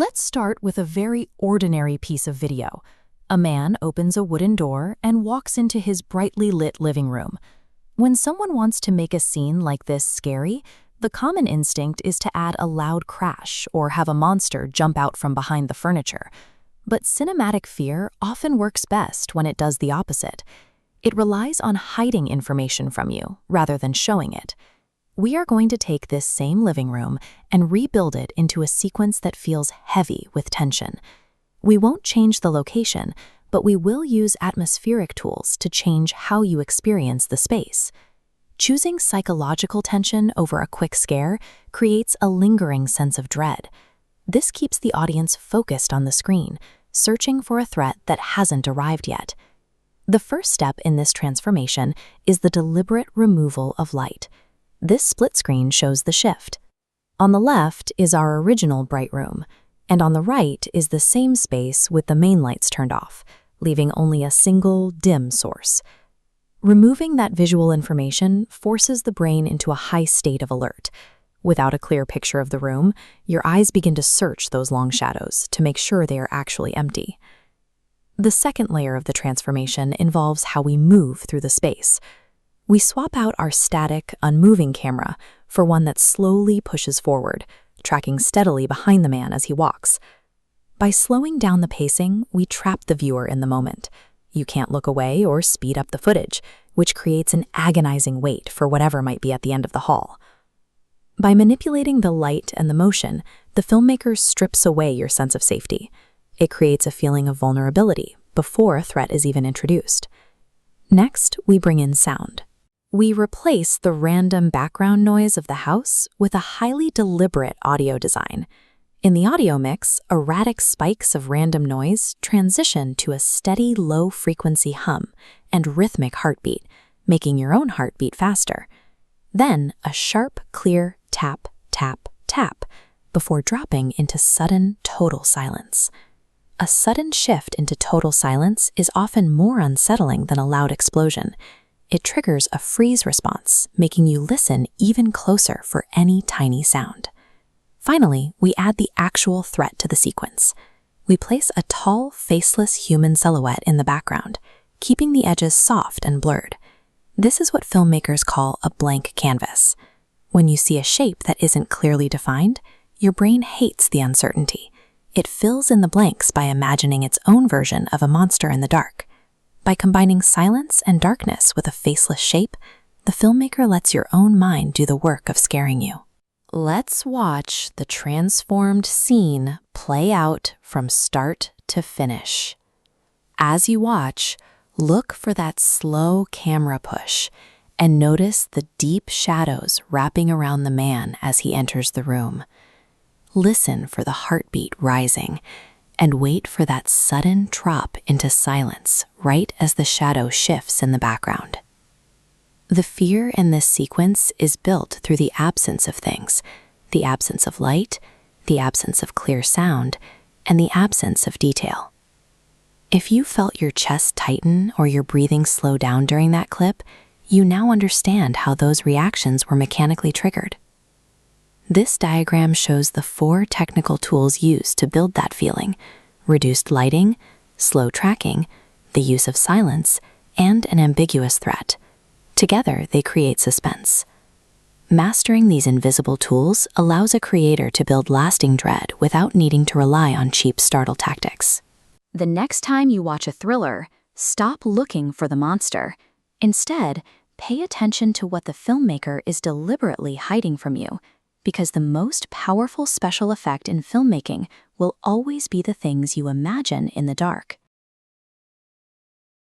Let's start with a very ordinary piece of video. A man opens a wooden door and walks into his brightly lit living room. When someone wants to make a scene like this scary, the common instinct is to add a loud crash or have a monster jump out from behind the furniture. But cinematic fear often works best when it does the opposite. It relies on hiding information from you rather than showing it. We are going to take this same living room and rebuild it into a sequence that feels heavy with tension. We won't change the location, but we will use atmospheric tools to change how you experience the space. Choosing psychological tension over a quick scare creates a lingering sense of dread. This keeps the audience focused on the screen, searching for a threat that hasn't arrived yet. The first step in this transformation is the deliberate removal of light. This split screen shows the shift. On the left is our original bright room, and on the right is the same space with the main lights turned off, leaving only a single dim source. Removing that visual information forces the brain into a high state of alert. Without a clear picture of the room, your eyes begin to search those long shadows to make sure they are actually empty. The second layer of the transformation involves how we move through the space. We swap out our static, unmoving camera for one that slowly pushes forward, tracking steadily behind the man as he walks. By slowing down the pacing, we trap the viewer in the moment. You can't look away or speed up the footage, which creates an agonizing wait for whatever might be at the end of the hall. By manipulating the light and the motion, the filmmaker strips away your sense of safety. It creates a feeling of vulnerability before a threat is even introduced. Next, we bring in sound. We replace the random background noise of the house with a highly deliberate audio design. In the audio mix, erratic spikes of random noise transition to a steady low-frequency hum and rhythmic heartbeat, making your own heart beat faster. Then, a sharp, clear tap, tap, tap, before dropping into sudden, total silence. A sudden shift into total silence is often more unsettling than a loud explosion. It triggers a freeze response, making you listen even closer for any tiny sound. Finally, we add the actual threat to the sequence. We place a tall, faceless human silhouette in the background, keeping the edges soft and blurred. This is what filmmakers call a blank canvas. When you see a shape that isn't clearly defined, your brain hates the uncertainty. It fills in the blanks by imagining its own version of a monster in the dark. By combining silence and darkness with a faceless shape, the filmmaker lets your own mind do the work of scaring you. Let's watch the transformed scene play out from start to finish. As you watch, look for that slow camera push and notice the deep shadows wrapping around the man as he enters the room. Listen for the heartbeat rising and wait for that sudden drop into silence right as the shadow shifts in the background. The fear in this sequence is built through the absence of things, the absence of light, the absence of clear sound, and the absence of detail. If you felt your chest tighten or your breathing slow down during that clip, you now understand how those reactions were mechanically triggered. This diagram shows the 4 technical tools used to build that feeling: reduced lighting, slow tracking, the use of silence, and an ambiguous threat. Together, they create suspense. Mastering these invisible tools allows a creator to build lasting dread without needing to rely on cheap startle tactics. The next time you watch a thriller, stop looking for the monster. Instead, pay attention to what the filmmaker is deliberately hiding from you, because the most powerful special effect in filmmaking will always be the things you imagine in the dark.